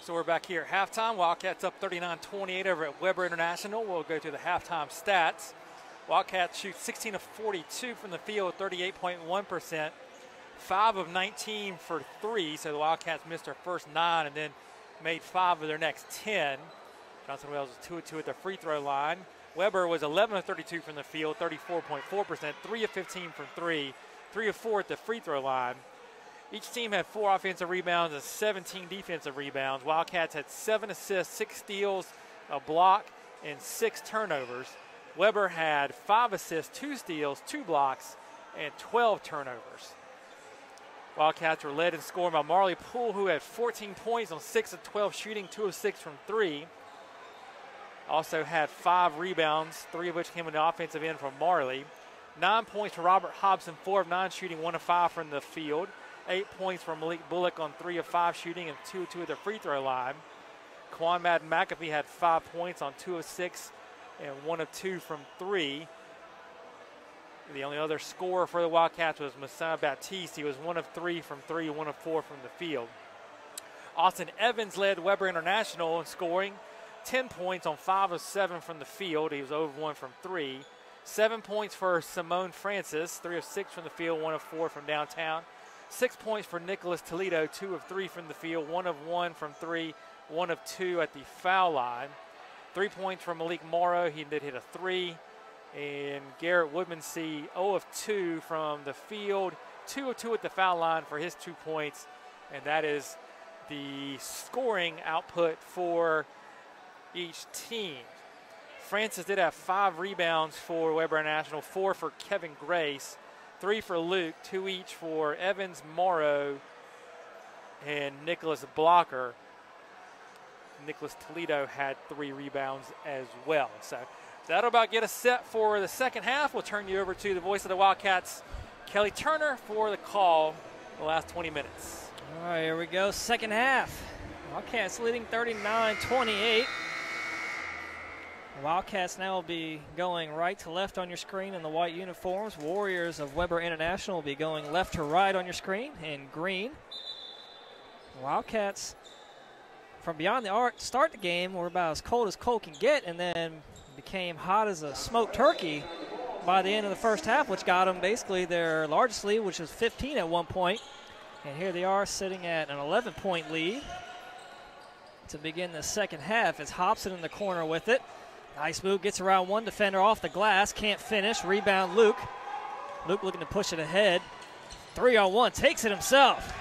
So we're back here at halftime. Wildcats up 39-28 over at Weber International. We'll go to the halftime stats. Wildcats shoot 16 of 42 from the field, 38.1%. 5 of 19 for 3, so the Wildcats missed their first 9 and then made 5 of their next 10. Johnson Wales was 2 of 2 at the free throw line. Weber was 11 of 32 from the field, 34.4%, 3 of 15 from 3, 3 of 4 at the free throw line. Each team had 4 offensive rebounds and 17 defensive rebounds. Wildcats had 7 assists, 6 steals, a block, and 6 turnovers. Weber had 5 assists, 2 steals, 2 blocks, and 12 turnovers. Wildcats were led in scoring by Marley Poole, who had 14 points on 6 of 12 shooting, 2 of 6 from 3. Also had 5 rebounds, 3 of which came on the offensive end from Marley. 9 points for Robert Hobson, 4 of 9 shooting, 1 of 5 from the field. 8 points from Malik Bullock on 3 of 5 shooting and 2 of 2 at the free throw line. Quan Madden McAfee had 5 points on 2 of 6 and 1 of 2 from 3. The only other scorer for the Wildcats was Messiah Baptiste. He was 1 of 3 from 3, 1 of 4 from the field. Austin Evans led Weber International in scoring, 10 points on 5 of 7 from the field. He was 0 of 1 from 3. 7 points for Simone Francis, 3 of 6 from the field, 1 of 4 from downtown. 6 points for Nicholas Toledo, 2 of 3 from the field, 1 of 1 from 3, 1 of 2 at the foul line. 3 points from Malik Morrow. He did hit a 3. And Garrett Woodmansee, 0 of 2 from the field, 2 of 2 at the foul line for his 2 points. And that is the scoring output for each team. Francis did have 5 rebounds for Weber International, 4 for Kevin Grace, 3 for Luke, 2 each for Evans, Morrow, and Nicholas Blocker. Nicholas Toledo had 3 rebounds as well. So that'll about get us set for the second half. We'll turn you over to the voice of the Wildcats, Kelly Turner, for the call the last 20 minutes. All right, here we go. Second half. Wildcats leading 39-28. Wildcats now will be going right to left on your screen in the white uniforms. Warriors of Weber International will be going left to right on your screen in green. Wildcats, from beyond the arc, start the game were about as cold can get, and then became hot as a smoked turkey by the end of the first half, which got them basically their largest lead, which was 15 at one point. And here they are sitting at an 11-point lead to begin the second half. It's Hobson in the corner with it. Nice move, gets around one defender off the glass, can't finish. Rebound Luke. Luke looking to push it ahead. 3-on-1, takes it himself.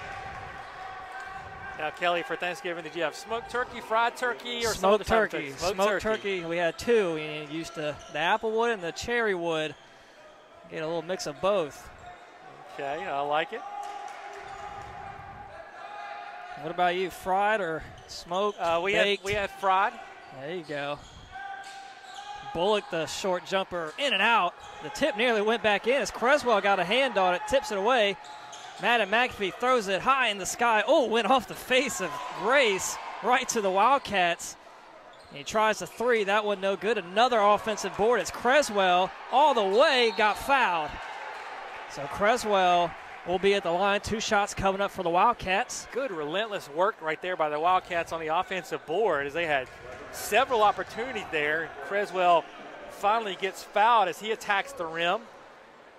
Now, Kelly, for Thanksgiving, did you have smoked turkey, fried turkey, or smoked turkey? Smoked turkey. We had 2. We used the applewood and the cherry wood. Get a little mix of both. Okay, I like it. What about you, fried or smoked, baked? We had fried. There you go. Bullock, the short jumper, in and out. The tip nearly went back in as Creswell got a hand on it, tips it away. Madden McAfee throws it high in the sky. Oh, went off the face of Grace right to the Wildcats. And he tries the 3. That one no good. Another offensive board. It's Creswell all the way, got fouled. So Creswell will be at the line. 2 shots coming up for the Wildcats. Good relentless work right there by the Wildcats on the offensive board as they had several opportunities there. Creswell finally gets fouled as he attacks the rim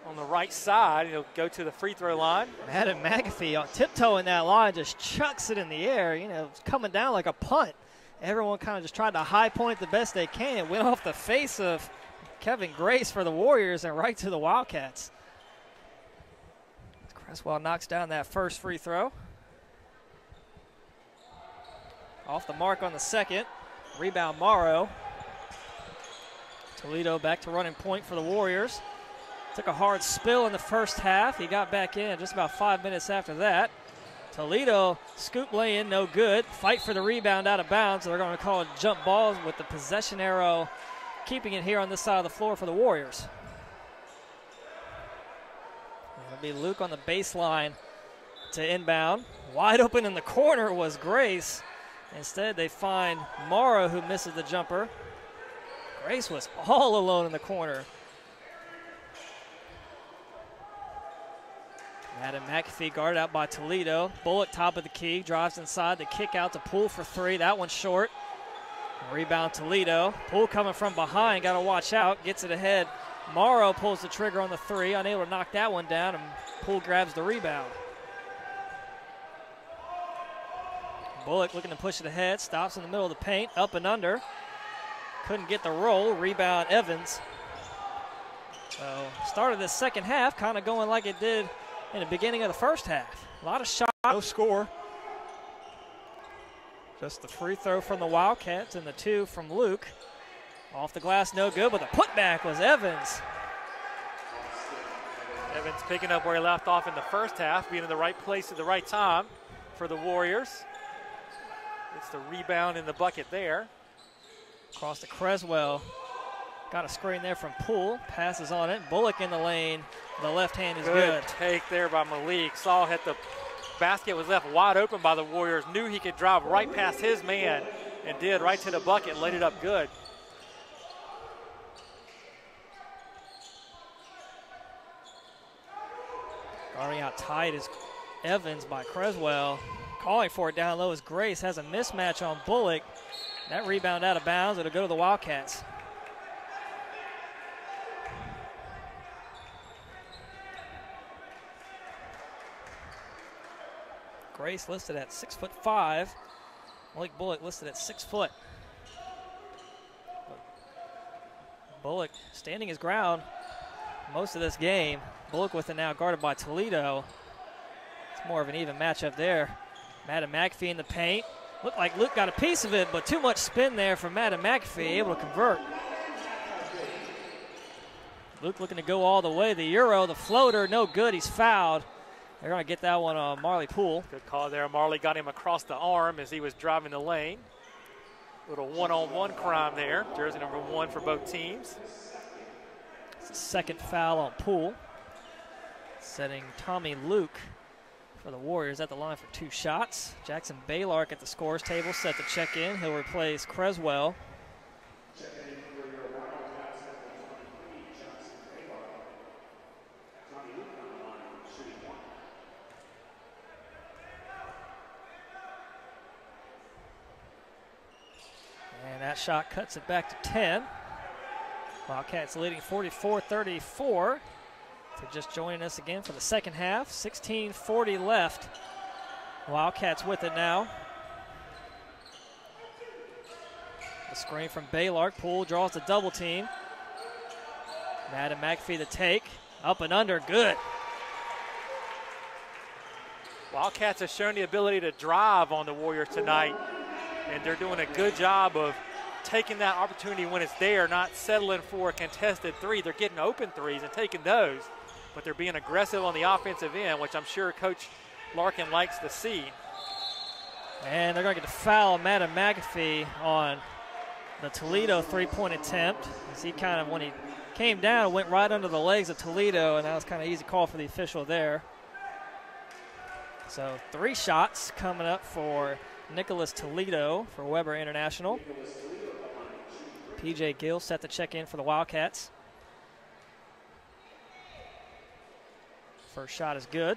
on the right side. He'll go to the free throw line. Madden McAfee tiptoeing that line, just chucks it in the air, coming down like a punt. Everyone kind of just tried to high point the best they can. It went off the face of Kevin Grace for the Warriors and right to the Wildcats. Creswell knocks down that first free throw. Off the mark on the second. Rebound Morrow. Toledo back to running point for the Warriors. Took a hard spill in the first half. He got back in just about 5 minutes after that. Toledo scoop lay in, no good. Fight for the rebound out of bounds. So they're going to call it jump ball with the possession arrow, keeping it here on this side of the floor for the Warriors. It'll be Luke on the baseline to inbound. Wide open in the corner was Grace. Instead, they find Morrow, who misses the jumper. Grace was all alone in the corner. Adam McAfee guarded out by Toledo. Bullock top of the key, drives inside, the kick out to Poole for three. That one's short. Rebound Toledo. Poole coming from behind, got to watch out, gets it ahead. Morrow pulls the trigger on the three, unable to knock that one down, and Poole grabs the rebound. Bullock looking to push it ahead, stops in the middle of the paint, up and under. Couldn't get the roll, rebound Evans. So started this second half kind of going like it did in the beginning of the first half. A lot of shots, no score. Just the free throw from the Wildcats and the two from Luke. Off the glass, no good, but the putback was Evans. Evans picking up where he left off in the first half, being in the right place at the right time for the Warriors. It's the rebound in the bucket there. Across to Creswell. Got a screen there from Poole. Passes on it. Bullock in the lane. The left hand is good. Take there by Malik. Saw hit the basket, was left wide open by the Warriors. Knew he could drive right past his man and did, right to the bucket, laid it up good. Guarding out tight is Evans by Creswell. Calling for it down low is Grace. Has a mismatch on Bullock. That rebound out of bounds. It'll go to the Wildcats. Grace listed at 6'5". Malik Bullock listed at 6 foot. Bullock standing his ground most of this game. Bullock with it now guarded by Toledo. It's more of an even matchup there. Madden McAfee in the paint. Looked like Luke got a piece of it, but too much spin there from Madden McAfee, able to convert. Luke looking to go all the way. The Euro, the floater, no good. He's fouled. They're going to get that one on Marley Poole. Good call there. Marley got him across the arm as he was driving the lane. Little one-on-one crime there. Jersey number 1 for both teams. It's the second foul on Poole. Setting Tommy Luke for the Warriors at the line for 2 shots. Jackson Baylark at the scores table set to check in. He'll replace Creswell. And that shot cuts it back to 10. Wildcats leading 44-34. So just joining us again for the second half. 16:40 left. Wildcats with it now. The screen from Baylark. Poole draws the double team. Madden McAfee the take. Up and under. Good. Wildcats have shown the ability to drive on the Warriors tonight, and they're doing a good job of taking that opportunity when it's there, not settling for a contested three. They're getting open threes and taking those, but they're being aggressive on the offensive end, which I'm sure Coach Larkin likes to see. And they're going to get the foul on Madden McAfee on the Toledo three-point attempt. As he kind of, when he came down, went right under the legs of Toledo, and that was kind of an easy call for the official there. So 3 shots coming up for Nicholas Toledo for Weber International. P.J. Gill set to check in for the Wildcats. First shot is good.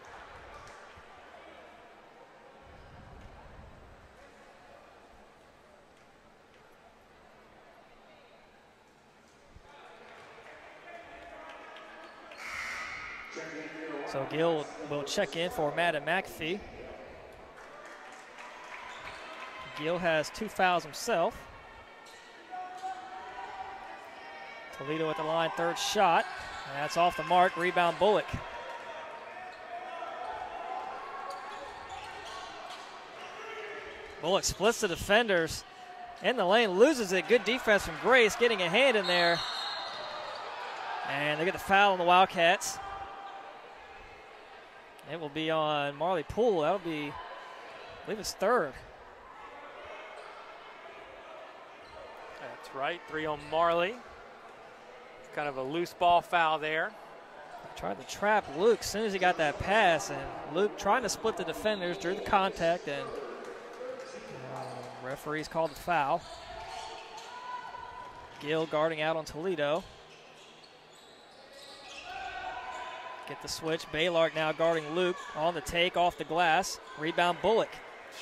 So Gill will check in for Madden McAfee. Gill has 2 fouls himself. Toledo at the line, third shot. And that's off the mark, rebound Bullock. Bullock splits the defenders in the lane, loses it. Good defense from Grace, getting a hand in there. And they get the foul on the Wildcats. It will be on Marley Poole. That'll be, I believe it's third. That's right, 3 on Marley. It's kind of a loose ball foul there. Tried to trap Luke as soon as he got that pass, and Luke trying to split the defenders, drew the contact, and referees called the foul. Gill guarding out on Toledo. Get the switch. Baylark now guarding Luke on the take off the glass. Rebound Bullock.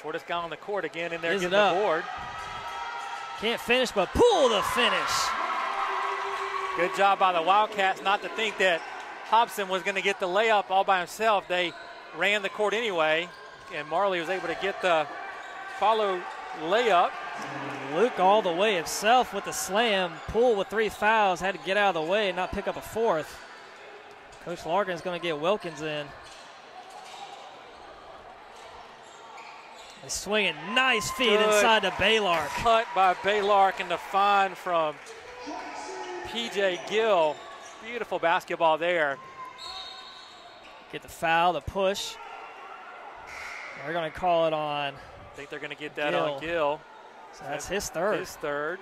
Shortest guy on the court again in there Is getting the board. Can't finish, but Poole the finish. Good job by the Wildcats not to think that Hobson was going to get the layup all by himself. They ran the court anyway, and Marley was able to get the follow layup. Luke all the way himself with the slam. Poole with 3 fouls, had to get out of the way and not pick up a 4th. Coach Larkin's going to get Wilkins in. He's swinging, nice feed inside to Baylark. Cut by Baylark, and the find from P.J. Gill. Beautiful basketball there. Get the foul, the push. They're going to call it on. I think they're going to get that on Gill. So that's his third. His third.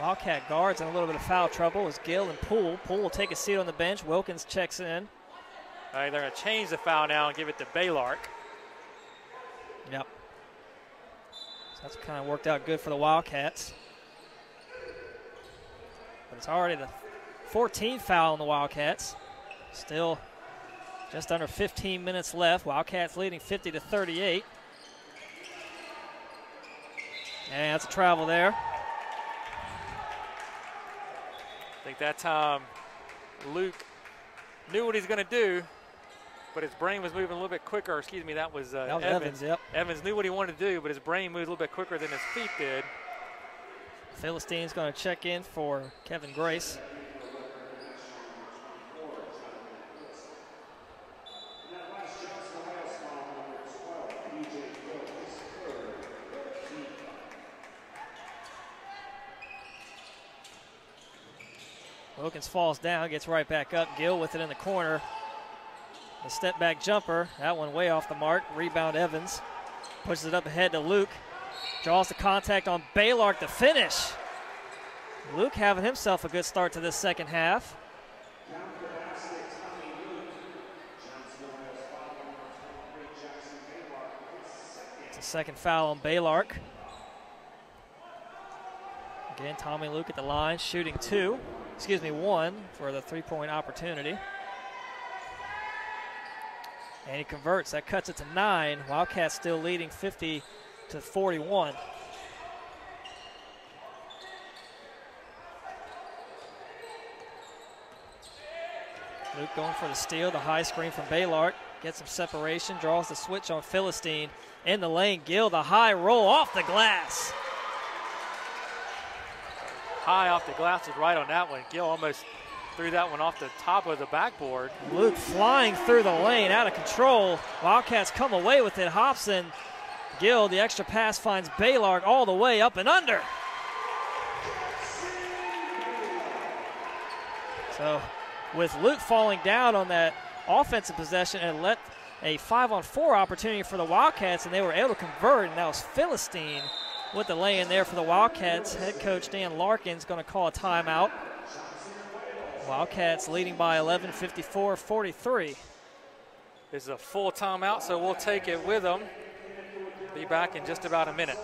Wildcat guards in a little bit of foul trouble is Gill and Poole. Poole will take a seat on the bench. Wilkins checks in. All right, they're going to change the foul now and give it to Baylark. Yep. So that's kind of worked out good for the Wildcats. But it's already the 14th foul on the Wildcats. Still just under 15 minutes left. Wildcats leading 50-38. And that's a travel there. I think that time Luke knew what he's going to do, but his brain was moving a little bit quicker. Excuse me, that was Evans. Yep. Evans knew what he wanted to do, but his brain moved a little bit quicker than his feet did. Philistine's going to check in for Kevin Grace. Wilkins falls down, gets right back up. Gill with it in the corner. A step back jumper. That one way off the mark. Rebound Evans. Pushes it up ahead to Luke. Draws the contact on Baylark to finish. Luke having himself a good start to this second half. It's a second foul on Baylark. Again, Tommy Luke at the line, shooting 1 for the 3-point opportunity. And he converts. That cuts it to 9. Wildcats still leading 50-41. Luke going for the steal, the high screen from Baylark. Gets some separation, draws the switch on Philistine. In the lane, Gill, the high roll off the glass. High off the glass is right on that one. Gill almost threw that one off the top of the backboard. Luke flying through the lane, out of control. Wildcats come away with it. Hobson, Gill, the extra pass finds Baylark all the way up and under. So with Luke falling down on that offensive possession, and let a 5-on-4 opportunity for the Wildcats, and they were able to convert, and that was Philistine with the lay in there for the Wildcats. Head coach Dan Larkin's going to call a timeout. Wildcats leading by 11, 54-43. This is a full timeout, so we'll take it with them. Be back in just about a minute.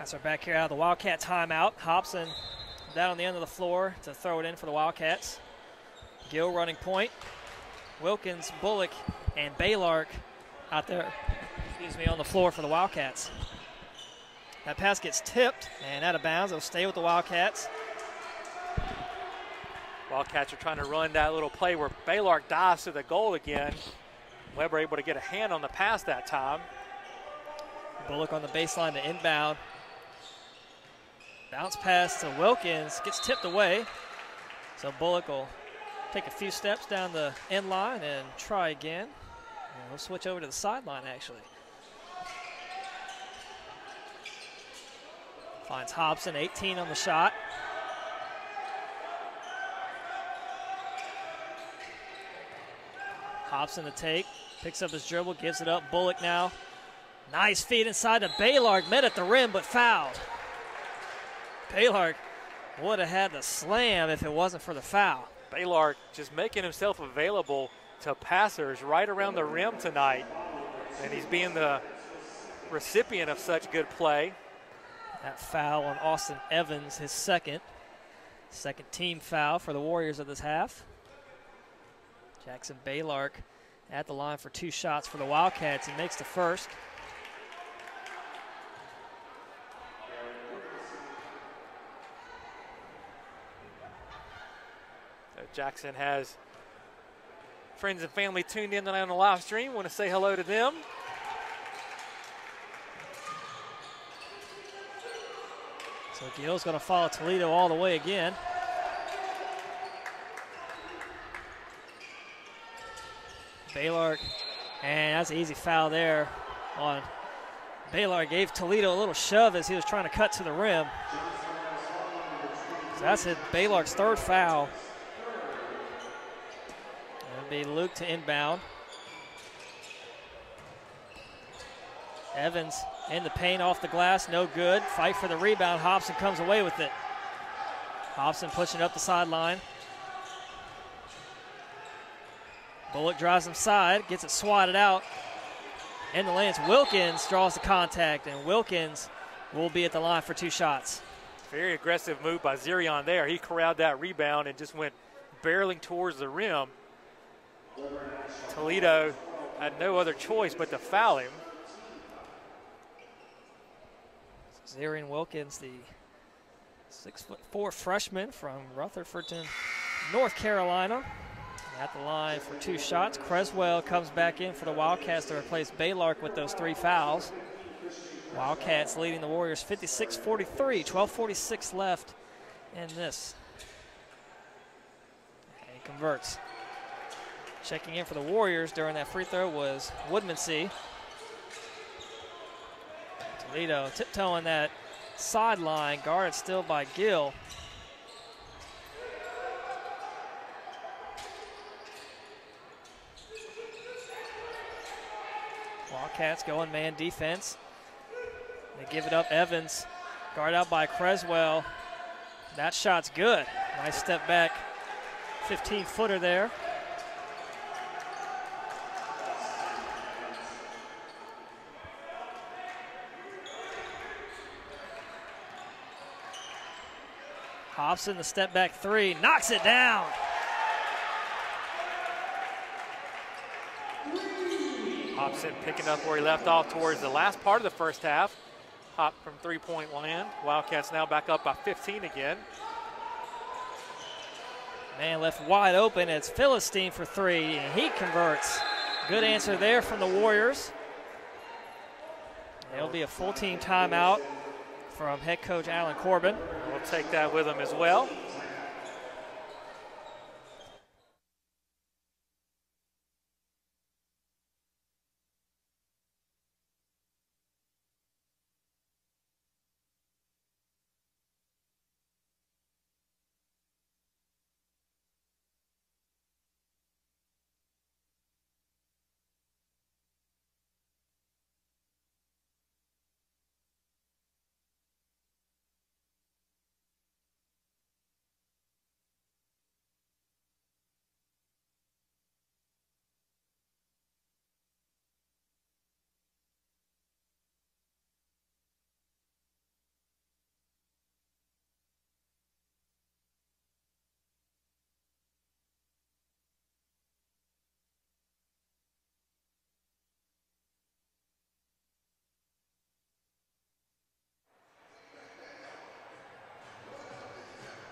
So back here out of the Wildcat timeout. Hobson down on the end of the floor to throw it in for the Wildcats. Gill running point. Wilkins, Bullock, and Baylark out there, on the floor for the Wildcats. That pass gets tipped and out of bounds. It'll stay with the Wildcats. Wildcats are trying to run that little play where Baylor dives to the goal again. Weber able to get a hand on the pass that time. Bullock on the baseline to inbound. Bounce pass to Wilkins, gets tipped away. So Bullock will take a few steps down the end line and try again. And we'll switch over to the sideline actually. Finds Hobson, 18 on the shot. Hobson to take, picks up his dribble, gives it up. Bullock now. Nice feed inside to Baylor, met at the rim but fouled. Baylor would have had the slam if it wasn't for the foul. Baylor just making himself available to passers right around the rim tonight. And he's being the recipient of such good play. That foul on Austin Evans, his second team foul for the Warriors of this half. Jackson Baylor at the line for 2 shots for the Wildcats. He makes the first. Jackson has friends and family tuned in tonight on the live stream. Want to say hello to them. So Gill's going to follow Toledo all the way again. Baylor, and that's an easy foul there on Baylor. Gave Toledo a little shove as he was trying to cut to the rim. So that's it, Baylor's third foul. It'll be Luke to inbound. Evans in the paint off the glass, no good. Fight for the rebound, Hobson comes away with it. Hobson pushing up the sideline. Bullock drives inside, gets it swatted out. In the lanes, Wilkins draws the contact, and Wilkins will be at the line for 2 shots. Very aggressive move by Zerion there. He corralled that rebound and just went barreling towards the rim. Toledo had no other choice but to foul him. Zerion Wilkins, the 6'4" freshman from Rutherfordton, North Carolina. At the line for 2 shots. Creswell comes back in for the Wildcats to replace Baylor with those 3 fouls. Wildcats leading the Warriors 56-43, 12:46 left in this. And he converts. Checking in for the Warriors during that free throw was Woodmansee. Toledo tiptoeing that sideline, guarded still by Gill. Wildcats going man defense. They give it up. Evans, guard out by Creswell. That shot's good. Nice step back, 15-footer there. Hobson, the step back 3, knocks it down. Hobson picking up where he left off towards the last part of the first half. Hop from 3-point land. Wildcats now back up by 15 again. Man left wide open. It's Philistine for 3, and he converts. Good answer there from the Warriors. There'll be a full team timeout from head coach Alan Corbin. We'll take that with him as well.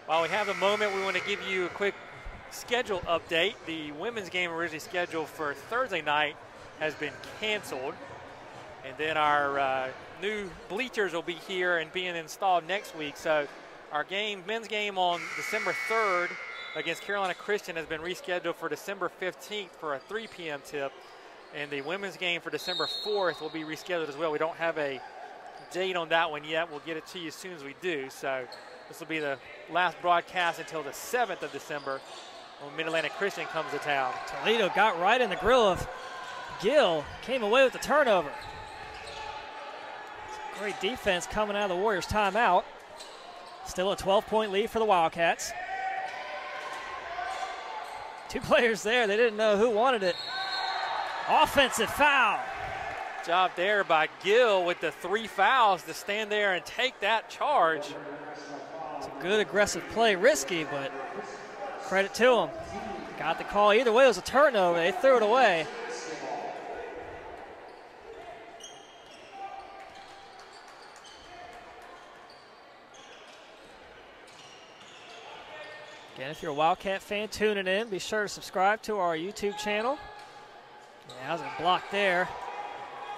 While we have a moment, we want to give you a quick schedule update. The women's game originally scheduled for Thursday night has been canceled. And then our new bleachers will be here and being installed next week. So our men's game on December 3rd against Carolina Christian has been rescheduled for December 15th for a 3 p.m. tip. And the women's game for December 4th will be rescheduled as well. We don't have a date on that one yet. We'll get it to you as soon as we do. So this will be the last broadcast until the 7th of December when Mid-Atlantic Christian comes to town. Toledo got right in the grill of Gill, came away with the turnover. Great defense coming out of the Warriors' timeout. Still a 12-point lead for the Wildcats. 2 players there, they didn't know who wanted it. Offensive foul. Job there by Gill with the 3 fouls to stand there and take that charge. It's a good aggressive play, risky, but credit to him. Got the call. Either way, it was a turnover. They threw it away. Again, if you're a Wildcat fan tuning in, be sure to subscribe to our YouTube channel. Yeah, that was a block there.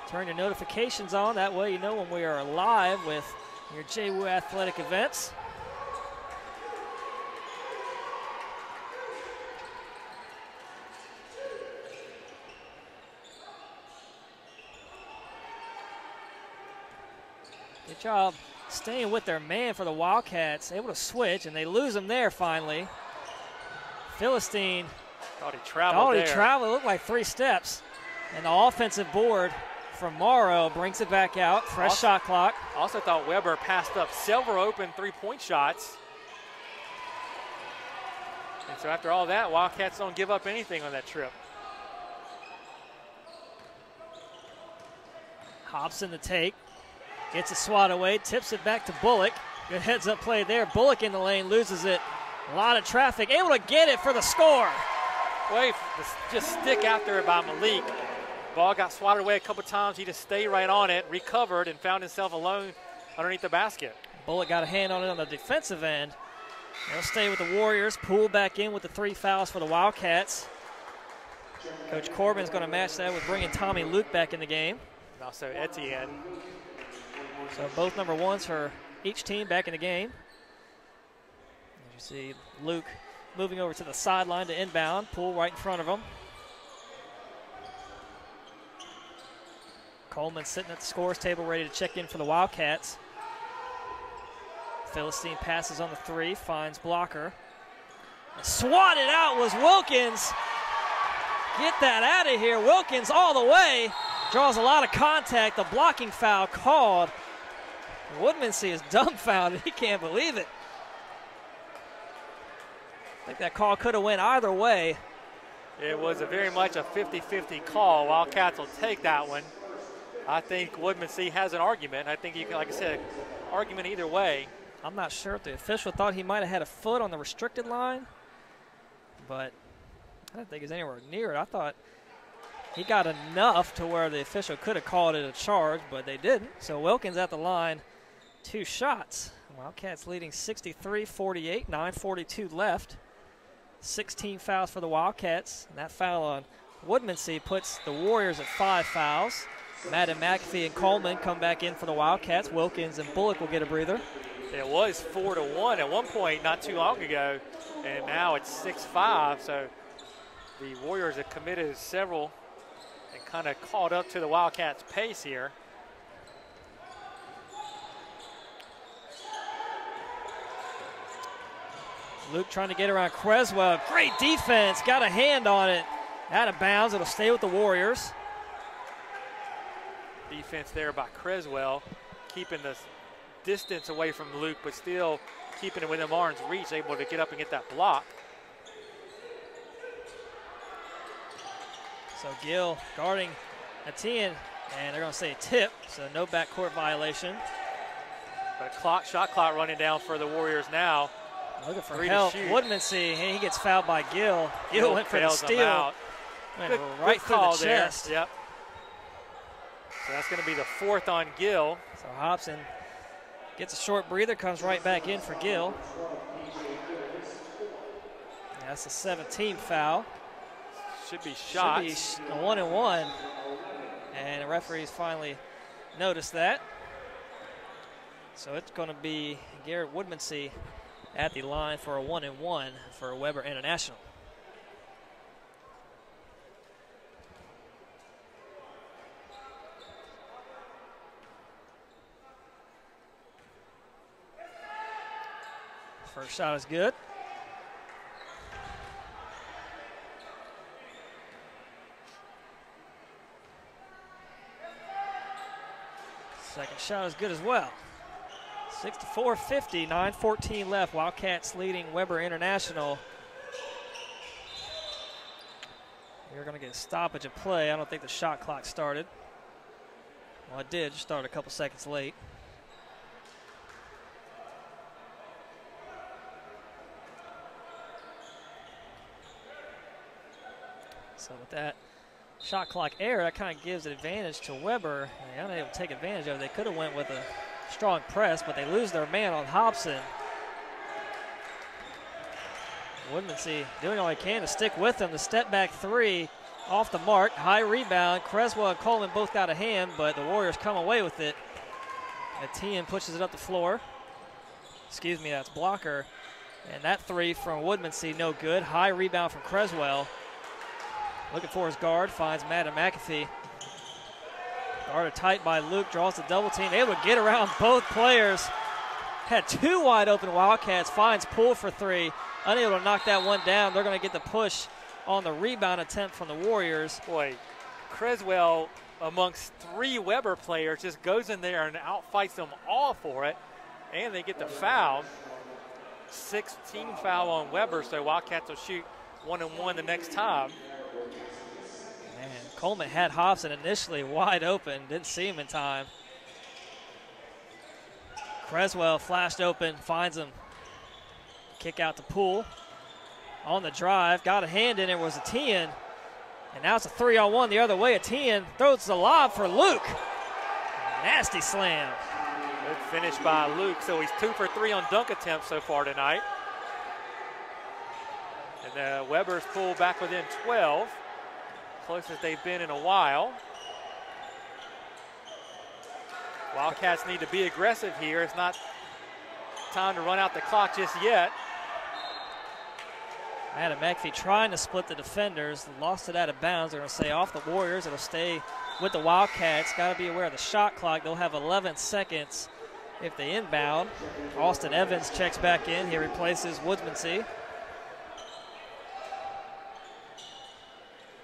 Turn your notifications on. That way you know when we are live with your JWU athletic events. Good job staying with their man for the Wildcats. Able to switch, and they lose him there finally. Philistine thought he traveled there. It looked like 3 steps. And the offensive board from Morrow brings it back out. Fresh shot clock. Also thought Weber passed up several open 3-point shots. And so after all that, Wildcats don't give up anything on that trip. Hobson the take. Gets a swat away, tips it back to Bullock. Good heads-up play there. Bullock in the lane, loses it. A lot of traffic, able to get it for the score. Wait, just stick out there by Malik. Ball got swatted away a couple times. He just stayed right on it, recovered, and found himself alone underneath the basket. Bullock got a hand on it on the defensive end. They'll stay with the Warriors. Poole back in with the 3 fouls for the Wildcats. Coach Corbin's going to match that with bringing Tommy Luke back in the game. And also Etienne. So both number 1s for each team back in the game. As you see Luke moving over to the sideline to inbound. Poole right in front of him. Coleman sitting at the scores table ready to check in for the Wildcats. Philistine passes on the 3, finds blocker. Swatted out was Wilkins. Get that out of here. Wilkins all the way. Draws a lot of contact. The blocking foul called. Woodmansee is dumbfounded. He can't believe it. I think that call could have went either way. It was very much a 50-50 call. Wildcats will take that one. I think Woodmansee has an argument. I think you can, like I said, argument either way. I'm not sure if the official thought he might have had a foot on the restricted line, but I don't think it's anywhere near it. I thought he got enough to where the official could have called it a charge, but they didn't. So Wilkins at the line, 2 shots. Wildcats leading 63-48, 9:42 left. 16 fouls for the Wildcats. And that foul on Woodmansee puts the Warriors at 5 fouls. Madden McAfee and Coleman come back in for the Wildcats. Wilkins and Bullock will get a breather. It was 4-1 at one point not too long ago, and now it's 6-5. So the Warriors have committed several and kind of caught up to the Wildcats' pace here. Luke trying to get around Creswell. Great defense. Got a hand on it. Out of bounds. It'll stay with the Warriors. Defense there by Creswell, keeping the distance away from Luke, but still keeping it within Martin's reach, able to get up and get that block. So Gill guarding Etienne, and they're going to say tip, so no backcourt violation. But shot clock running down for the Warriors now. Looking for help. Woodmansee, and he gets fouled by Gill. Gill went for the steal. Went right through the chest. Yep. So that's going to be the 4th on Gill. So Hobson gets a short breather, comes right back in for Gill. That's the 17th foul. Should be shots. Should be a 1-and-1. And the referees finally noticed that. So it's going to be Garrett Woodmansee at the line for a 1-and-1 for Weber International. First shot is good. Second shot is good as well. 64-50, 9:14 left. Wildcats leading Weber International. You're going to get a stoppage of play. I don't think the shot clock started. Well, it did, just started a couple seconds late. So with that shot clock error, that kind of gives an advantage to Weber. They're unable to take advantage of it. They could have went with a strong press, but they lose their man on Hobson. Woodmansee doing all he can to stick with them. The step back three off the mark. High rebound. Creswell and Coleman both got a hand, but the Warriors come away with it. Etienne pushes it up the floor. Excuse me, that's blocker. And that three from Woodmansee, no good. High rebound from Creswell. Looking for his guard, finds Madden McAfee. Guarded tight by Luke, draws the double team, able to get around both players. Had two wide open Wildcats, finds Poole for three. Unable to knock that one down. They're going to get the push on the rebound attempt from the Warriors. Boy, Creswell, amongst three Weber players, just goes in there and outfights them all for it. And they get the foul. 16 foul on Weber, so Wildcats will shoot 1-and-1 the next time. Man, Coleman had Hobson initially wide open, didn't see him in time. Creswell flashed open, finds him. Kick out to Poole. On the drive, got a hand in it, was Etienne. And now it's a 3-on-1 the other way. Etienne throws the lob for Luke. Nasty slam. Good finish by Luke, so he's 2 for 3 on dunk attempts so far tonight. And Weber's pulled back within 12. Closest they've been in a while. Wildcats need to be aggressive here. It's not time to run out the clock just yet. Madden McAfee trying to split the defenders. Lost it out of bounds. They're going to say off the Warriors. It'll stay with the Wildcats. Got to be aware of the shot clock. They'll have 11 seconds if they inbound. Austin Evans checks back in. He replaces Woodmansee.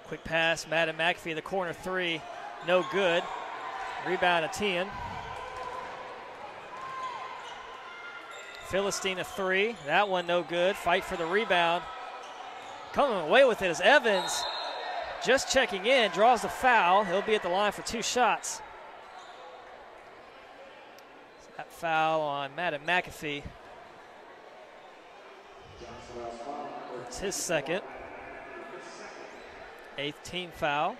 Quick pass, Madden McAfee, the corner three, no good. Rebound Etienne. Philistine a three, that one no good. Fight for the rebound. Coming away with it is Evans. Just checking in, draws the foul. He'll be at the line for 2 shots. That foul on Madden McAfee. It's his second. 8th team foul.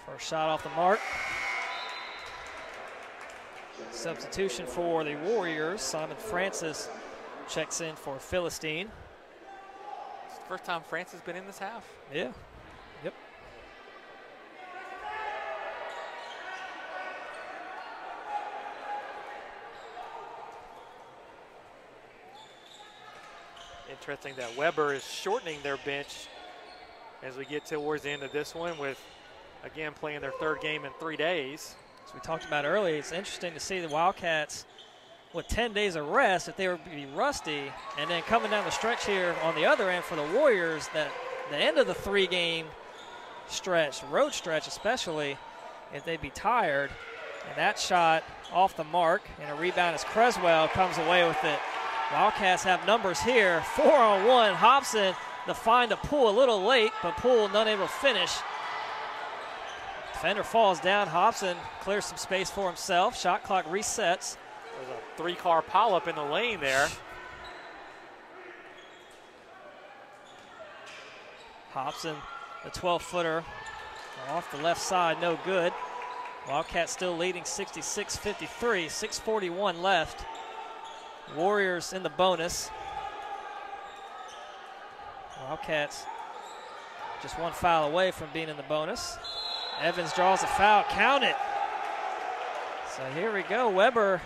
First shot off the mark. Substitution for the Warriors. Simon Francis checks in for Philistine. It's the first time Francis has been in this half. Yeah. Yep. Interesting that Weber is shortening their bench as we get towards the end of this one with, again, playing their 3rd game in 3 days. As we talked about earlier, it's interesting to see the Wildcats with 10 days of rest, if they were to be rusty, and then coming down the stretch here on the other end for the Warriors, that the end of the 3-game stretch, road stretch especially, if they'd be tired. And that shot off the mark, and a rebound as Creswell comes away with it. Wildcats have numbers here. 4-on-1. Hobson, the find of Poole a little late, but Poole not able to finish. Defender falls down. Hobson clears some space for himself. Shot clock resets. There's a 3-car pileup in the lane there. Hobson, the 12-footer, off the left side, no good. Wildcats still leading 66-53, 6:41 left. Warriors in the bonus. Wildcats just one foul away from being in the bonus. Evans draws a foul, count it. So here we go, Weber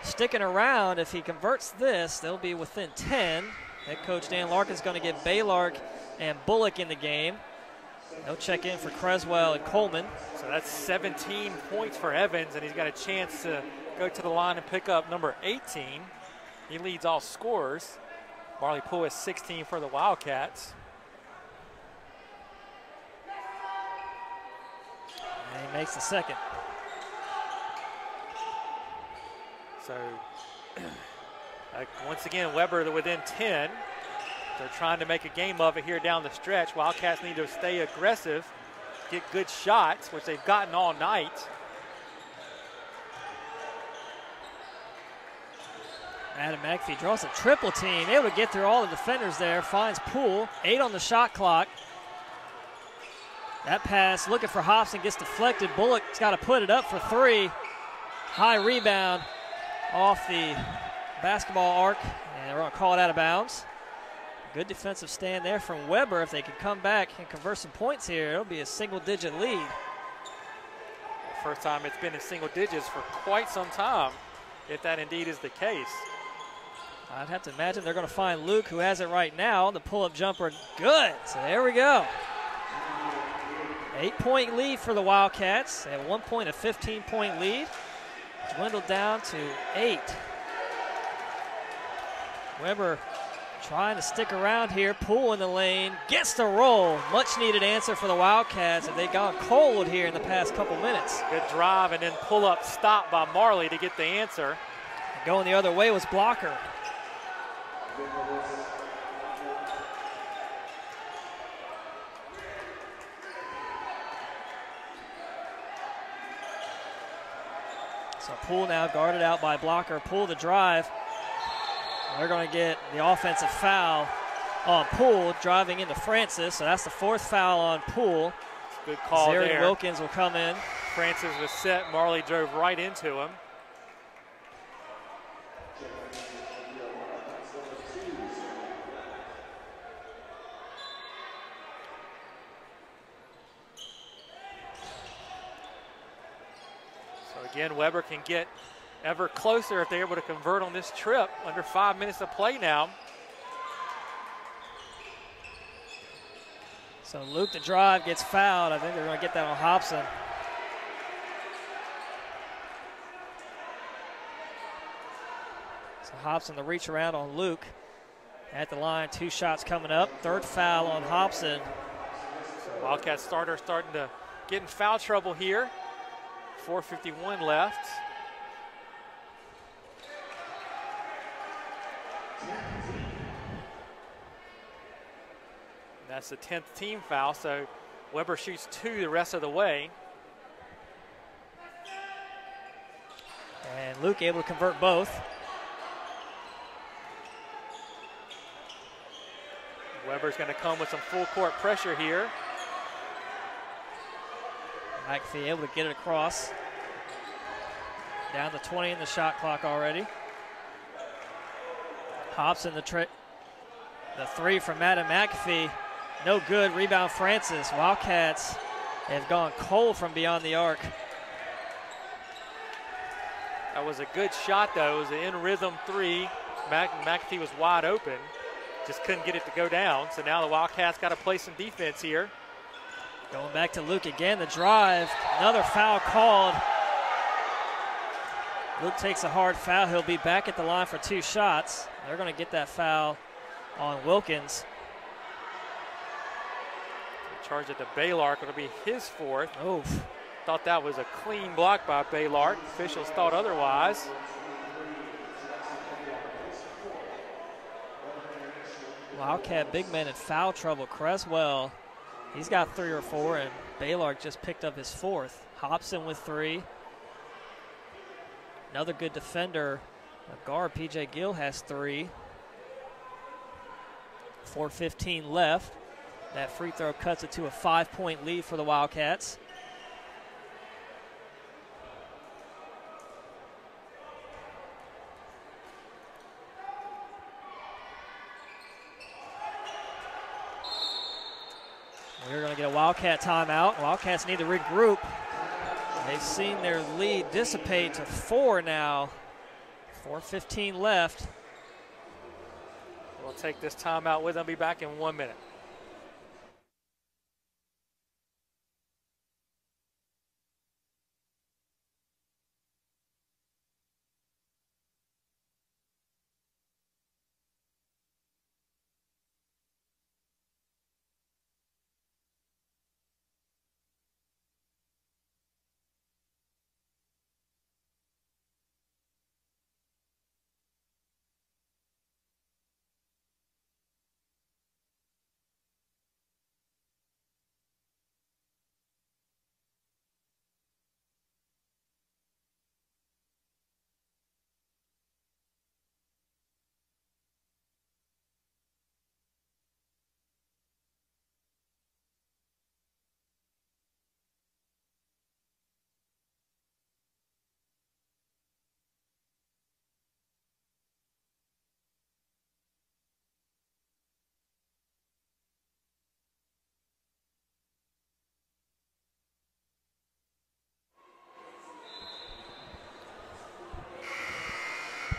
sticking around. If he converts this, they'll be within 10. Head coach Dan Larkin's going to get Baylark and Bullock in the game. They'll check in for Creswell and Coleman. So that's 17 points for Evans, and he's got a chance to go to the line and pick up number 18. He leads all scorers. Marley Poole has 16 for the Wildcats. And he makes the second. So once again, Weber within 10. They're trying to make a game of it here down the stretch. Wildcats need to stay aggressive, get good shots, which they've gotten all night. Adam McAfee draws a triple team, able to get through all the defenders there, finds Poole, 8 on the shot clock. That pass looking for Hobson, gets deflected. Bullock's got to put it up for 3. High rebound off the basketball arc, and they're going to call it out of bounds. Good defensive stand there from Weber. If they can come back and convert some points here, it'll be a single-digit lead. First time it's been in single digits for quite some time, if that indeed is the case. I'd have to imagine they're going to find Luke, who has it right now. The pull-up jumper, good. So there we go. 8-point lead for the Wildcats. At one point, a 15-point lead. Dwindled down to 8. Weber trying to stick around here. Poole in the lane, gets the roll. Much needed answer for the Wildcats, and they've gone cold here in the past couple minutes. Good drive and then pull-up stop by Marley to get the answer. Going the other way was Blocker. So Poole now guarded out by Blocker. Poole the drive. They're going to get the offensive foul on Poole, driving into Francis. So that's the 4th foul on Poole. Good call Zarian there. Wilkins will come in. Francis was set. Marley drove right into him. So again, Weber can get ever closer if they're able to convert on this trip. Under 5 minutes to play now. So Luke the drive gets fouled. I think they're going to get that on Hobson. So Hobson the reach around on Luke. At the line, 2 shots coming up. 3rd foul on Hobson. So Wildcat starter starting to get in foul trouble here. 4:51 left. That's the 10th team foul, so Weber shoots 2 the rest of the way. And Luke able to convert both. Weber's going to come with some full court pressure here. McAfee able to get it across. Down to 20 in the shot clock already. Hobson the 3 from Adam McAfee. No good. Rebound Francis. Wildcats have gone cold from beyond the arc. That was a good shot, though. It was an in-rhythm 3. McAfee was wide open. Just couldn't get it to go down. So now the Wildcats got to play some defense here. Going back to Luke again. The drive. Another foul called. Luke takes a hard foul. He'll be back at the line for 2 shots. They're going to get that foul on Wilkins. Charge it to Baylark. It'll be his 4th. Oof. Thought that was a clean block by Baylark. Officials thought otherwise. Wildcat big man in foul trouble. Creswell, he's got 3 or 4, and Baylark just picked up his 4th. Hobson with 3. Another good defender, guard P.J. Gill has 3. 4:15 left. That free throw cuts it to a 5-point lead for the Wildcats. We're going to get a Wildcat timeout. Wildcats need to regroup. They've seen their lead dissipate to 4 now. 4:15 left. We'll take this timeout with them. Be back in 1 minute.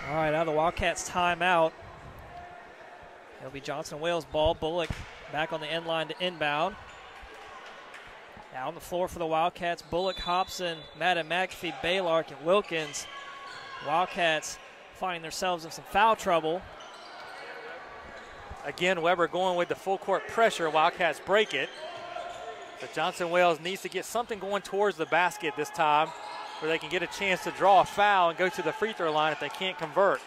All right, out of the Wildcats timeout. It'll be Johnson Wales ball. Bullock back on the end line to inbound. Now on the floor for the Wildcats, Bullock, Hobson, Madden, McAfee, Baylark, and Wilkins. Wildcats finding themselves in some foul trouble. Again, Weber going with the full court pressure. Wildcats break it. But Johnson Wales needs to get something going towards the basket this time, where they can get a chance to draw a foul and go to the free throw line if they can't convert.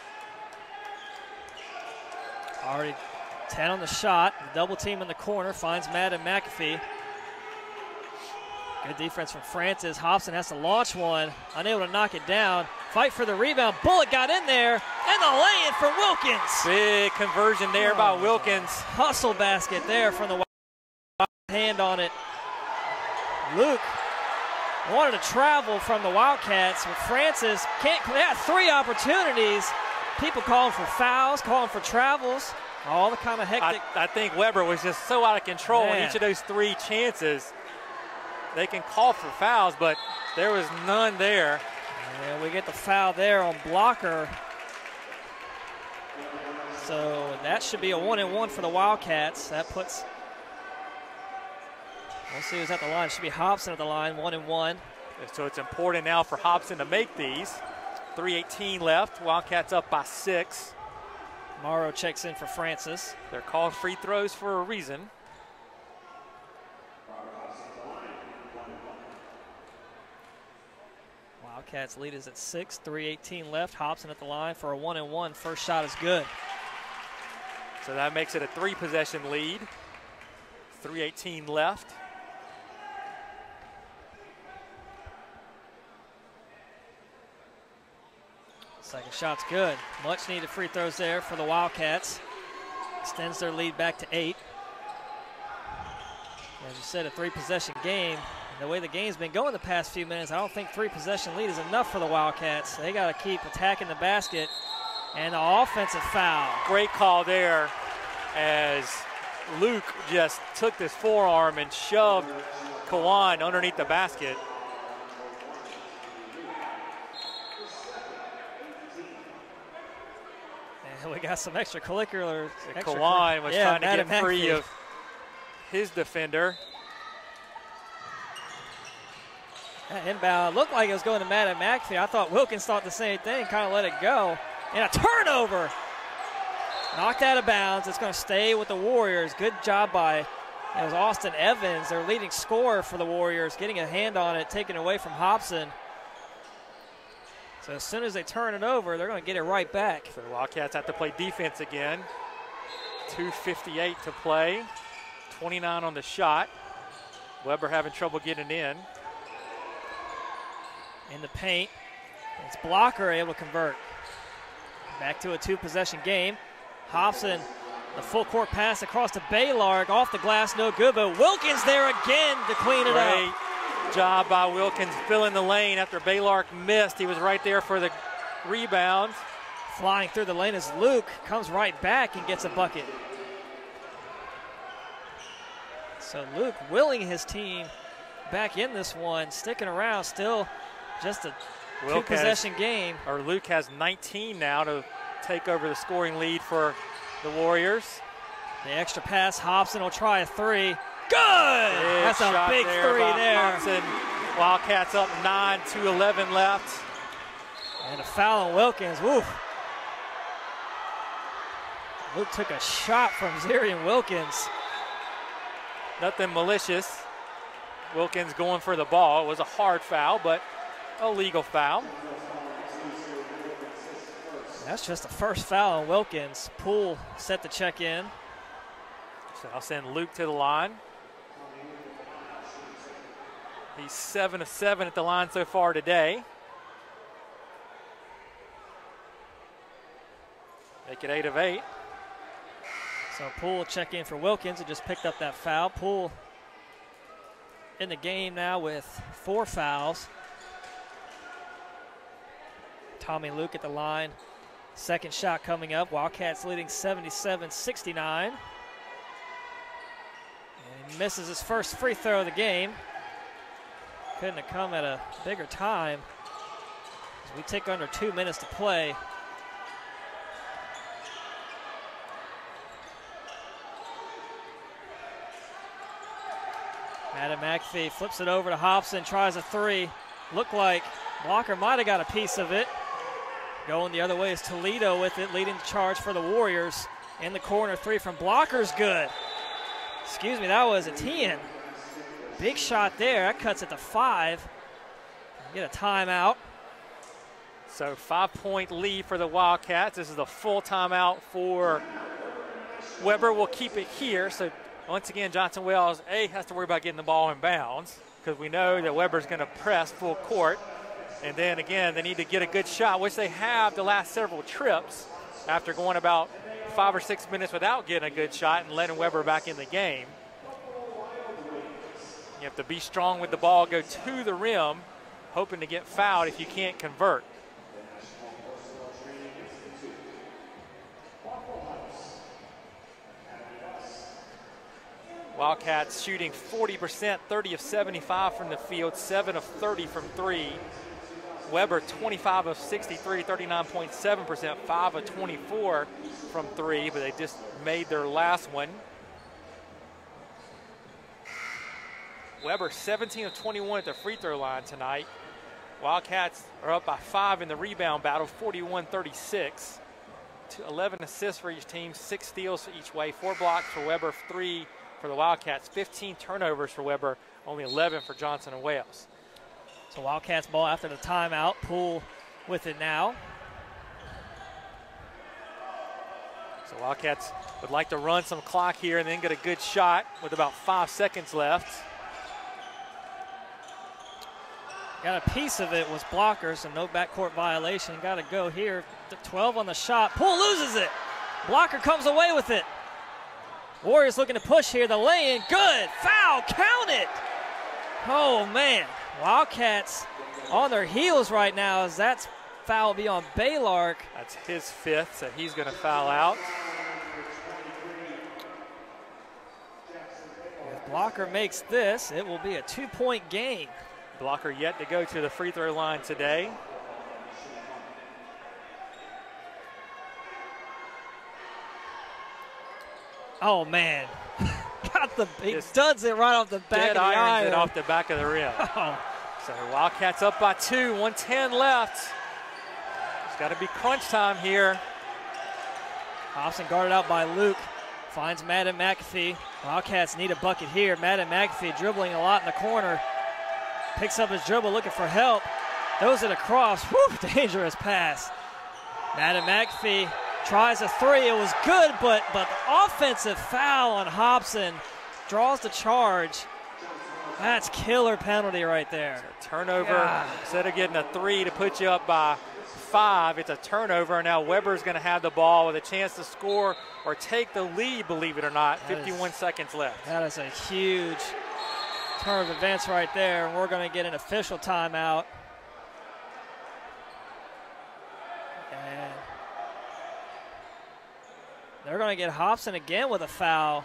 Already 10 on the shot. The double team in the corner finds Madden McAfee. Good defense from Francis. Hobson has to launch one, unable to knock it down. Fight for the rebound. Bullock got in there, and the lay-in for Wilkins. Big conversion there by Wilkins. Hustle basket there from the hand on it. Luke wanted to travel from the Wildcats, but Francis can't. They had 3 opportunities. People calling for fouls, calling for travels, all the kind of hectic. I think Weber was just so out of control in each of those 3 chances. They can call for fouls, but there was none there. And we get the foul there on Blocker. So that should be a 1-and-1 for the Wildcats. That puts, we'll see who's at the line. It should be Hobson at the line, 1-and-1. So it's important now for Hobson to make these. 3:18 left. Wildcats up by 6. Morrow checks in for Francis. They're called free throws for a reason. Wildcats lead is at 6. 3:18 left. Hobson at the line for a 1-and-1. First shot is good. So that makes it a 3-possession lead. 3:18 left. Second shot's good. Much needed free throws there for the Wildcats. Extends their lead back to 8. As you said, a 3-possession game. The way the game's been going the past few minutes, I don't think 3-possession lead is enough for the Wildcats. They got to keep attacking the basket. And the offensive foul. Great call there as Luke just took this forearm and shoved Kawan underneath the basket. And we got some extracurriculars. Kawan was trying to get free of his defender. That inbound looked like it was going to Madden McAfee. I thought Wilkins thought the same thing, kind of let it go. And a turnover. Knocked out of bounds. It's going to stay with the Warriors. Good job by, it was Austin Evans, their leading scorer for the Warriors, getting a hand on it, taken away from Hobson. So as soon as they turn it over, they're going to get it right back. So the Wildcats have to play defense again. 2:58 to play. 29 on the shot. Weber having trouble getting in. In the paint. It's Blocker able to convert. Back to a 2-possession game. Hobson, the full court pass across to Baylark. Off the glass, no good, but Wilkins there again to clean it up. Great job by Wilkins filling the lane after Baylark missed. He was right there for the rebound. Flying through the lane as Luke comes right back and gets a bucket. So Luke willing his team back in this one, sticking around, still just a two-possession game. Or Luke has 19 now to take over the scoring lead for the Warriors. The extra pass, Hobson will try a three. Good! That's a big three there. Hobson. Wildcats up 9, 2:11 left. And a foul on Wilkins. Woo. Luke took a shot from Zarian Wilkins. Nothing malicious. Wilkins going for the ball. It was a hard foul, but a legal foul. That's just the first foul on Wilkins. Poole set the check in. So I'll send Luke to the line. He's 7 of 7 at the line so far today. Make it 8 of 8. So Poole will check in for Wilkins, who just picked up that foul. Poole in the game now with 4 fouls. Tommy Luke at the line. Second shot coming up. Wildcats leading 77-69. And he misses his first free throw of the game. Couldn't have come at a bigger time as we take under 2 minutes to play. Madden McAfee flips it over to Hobson, tries a three. Looked like Blocker might have got a piece of it. Going the other way is Toledo with it, leading the charge for the Warriors. In the corner, three from Blocker's good. Excuse me, that was a 10. Big shot there, that cuts it to 5. Get a timeout. So 5-point lead for the Wildcats. This is the full timeout for Weber. Will keep it here. So once again, Johnson Wales, has to worry about getting the ball in bounds because we know that Weber's going to press full court. And then again, they need to get a good shot, which they have the last several trips after going about 5 or 6 minutes without getting a good shot and letting Weber back in the game. You have to be strong with the ball, go to the rim, hoping to get fouled if you can't convert. Wildcats shooting 40%, 30 of 75 from the field, 7 of 30 from 3. Weber 25 of 63, 39.7%, 5 of 24 from 3, but they just made their last one. Weber 17 of 21 at the free throw line tonight. Wildcats are up by 5 in the rebound battle, 41-36. 11 assists for each team, 6 steals for each way, 4 blocks for Weber, 3 for the Wildcats, 15 turnovers for Weber, only 11 for Johnson and Wales. So Wildcats ball after the timeout. Poole with it now. So Wildcats would like to run some clock here and then get a good shot with about 5 seconds left. Got a piece of it was Blocker, so no backcourt violation. Got to go here. 12 on the shot. Poole loses it. Blocker comes away with it. Warriors looking to push here. The lay-in, good. Foul, count it. Oh, man. Wildcats on their heels right now as that foul will be on Baylark. That's his 5th, so he's going to foul out. If Blocker makes this, it will be a 2-point game. Blocker yet to go to the free throw line today. Oh, man. He duds it right off the back of the iron. It off the back of the rim. Oh. So Wildcats up by 2, 1:10 left. It's got to be crunch time here. Hobson guarded out by Luke. Finds Madden McAfee. Wildcats need a bucket here. Madden McAfee dribbling a lot in the corner. Picks up his dribble looking for help. Throws it across. Whew, dangerous pass. Madden McAfee tries a three. It was good, but the offensive foul on Hobson draws the charge. That's killer penalty right there. It's a turnover. Instead of getting a 3 to put you up by 5, it's a turnover. And now Weber's going to have the ball with a chance to score or take the lead, believe it or not. 51 seconds left. That is a huge turn of events right there. And we're going to get an official timeout. And they're going to get Hobson again with a foul.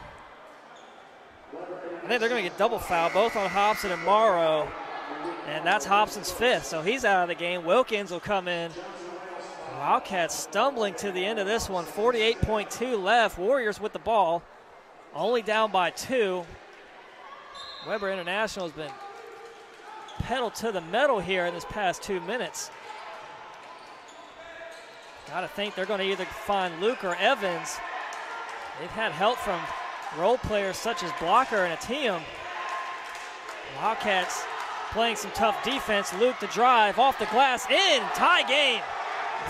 I think they're going to get double foul, both on Hobson and Morrow. And that's Hobson's 5th, so he's out of the game. Wilkins will come in. Wildcats stumbling to the end of this one. 48.2 left. Warriors with the ball. Only down by 2. Weber International has been pedal to the metal here in this past 2 minutes. Got to think they're going to either find Luke or Evans. They've had help from role players such as Blocker and Atium. Wildcats playing some tough defense. Luke the drive, off the glass, in, tie game.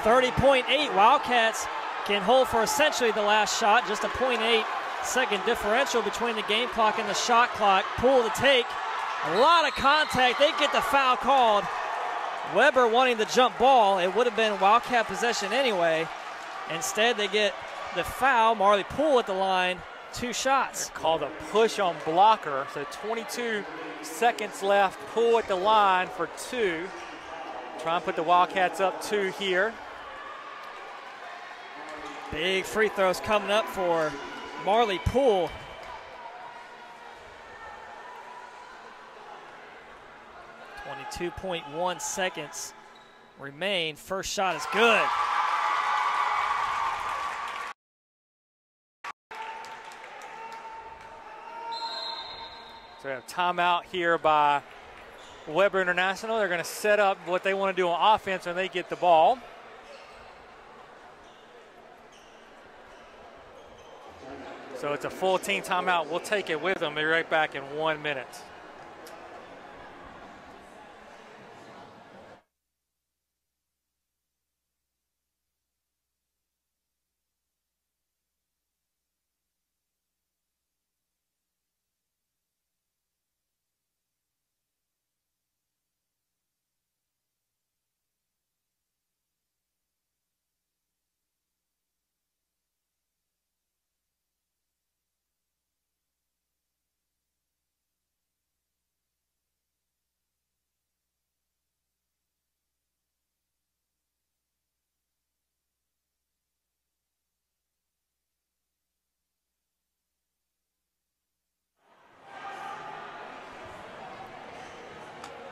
30.8. Wildcats can hold for essentially the last shot. Just a 0.8-second differential between the game clock and the shot clock. Poole to take. A lot of contact. They get the foul called. Weber wanting the jump ball. It would have been Wildcat possession anyway. Instead, they get the foul. Marley Poole at the line. 2 shots. They're called a push on Blocker. So 22 seconds left. Poole at the line for 2. Try and put the Wildcats up 2 here. Big free throws coming up for Marley Poole. .1 seconds remain. First shot is good. So we have timeout here by Weber International. They're going to set up what they want to do on offense when they get the ball. So it's a full team timeout. We'll take it with them. Be right back in 1 minute.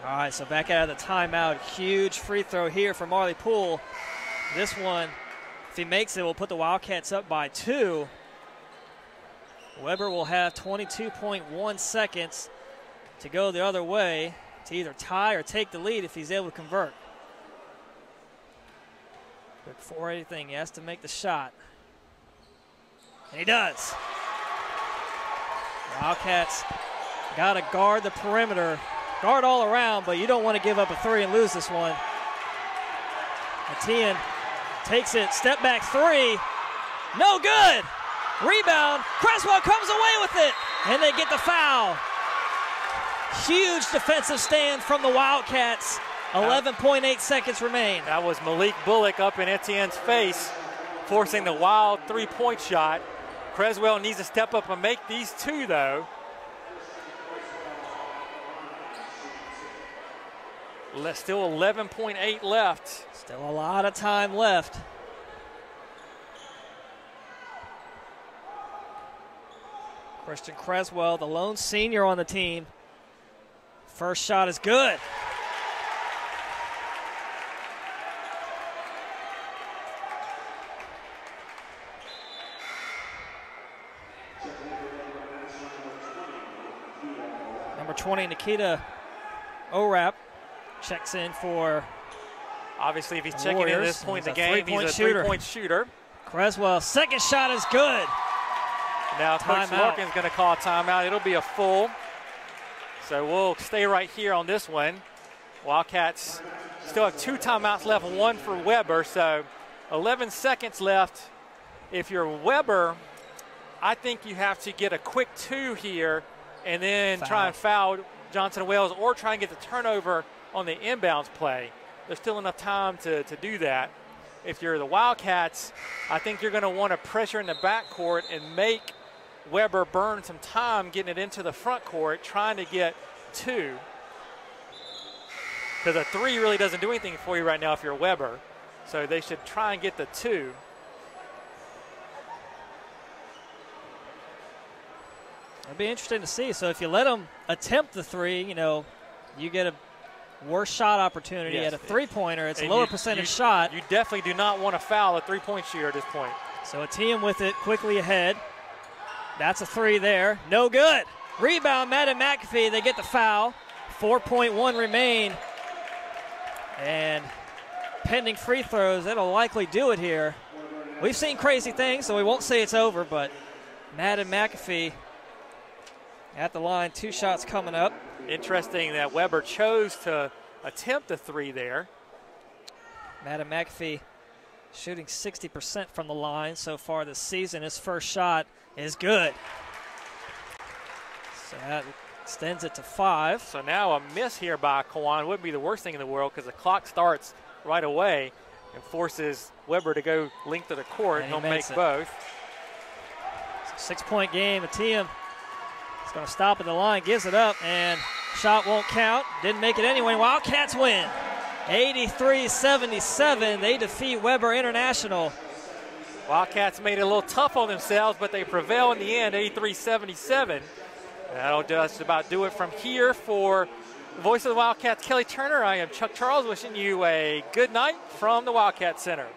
All right, so back out of the timeout. Huge free throw here for Marley Poole. This one, if he makes it, will put the Wildcats up by 2. Weber will have 22.1 seconds to go the other way to either tie or take the lead if he's able to convert. But before anything, he has to make the shot. And he does. Wildcats got to guard the perimeter. Guard all around, but you don't want to give up a 3 and lose this one. Etienne takes it, step back 3. No good. Rebound. Creswell comes away with it, and they get the foul. Huge defensive stand from the Wildcats. 11.8 seconds remain. That was Malik Bullock up in Etienne's face, forcing the wild 3-point shot. Creswell needs to step up and make these 2, though. Still 11.8 left. Still a lot of time left. Christian Creswell, the lone senior on the team. First shot is good. Number 20, Nikita Orap, checks in for obviously if he's checking in at this point in the game, he's a three-point shooter. Creswell, second shot is good. Now Coach Larkin's going to call a timeout. It'll be a full. So we'll stay right here on this one. Wildcats still have 2 timeouts left, 1 for Weber. So 11 seconds left. If you're Weber, I think you have to get a quick 2 here and then try and foul Johnson Wells or try and get the turnover on the inbounds play. There's still enough time to do that. If you're the Wildcats, I think you're going to want to pressure in the backcourt and make Weber burn some time getting it into the front court, trying to get 2. Because a 3 really doesn't do anything for you right now if you're Weber. So they should try and get the 2. It'll be interesting to see. So if you let them attempt the three, you know, you get a worse shot opportunity at a three-pointer. It's a lower percentage shot. You definitely do not want to foul a three-point shooter at this point. So a team with it quickly ahead. That's a three there. No good. Rebound, Madden McAfee. They get the foul. 4.1 remain. And pending free throws, that'll likely do it here. We've seen crazy things, so we won't say it's over, but Madden McAfee at the line. 2 shots coming up. Interesting that Weber chose to attempt a three there. Madden McAfee shooting 60% from the line so far this season. His first shot is good. So that extends it to 5. So now a miss here by Kawan wouldn't be the worst thing in the world because the clock starts right away and forces Weber to go length of the court. And he'll make both. It's a 6-point game. Atiam is going to stop at the line, gives it up, and shot won't count. Didn't make it anyway. Wildcats win. 83-77. They defeat Weber International. Wildcats made it a little tough on themselves, but they prevail in the end, 83-77. That'll just about do it from here. For the voice of the Wildcats, Kelly Turner, I am Chuck Charles, wishing you a good night from the Wildcat Center.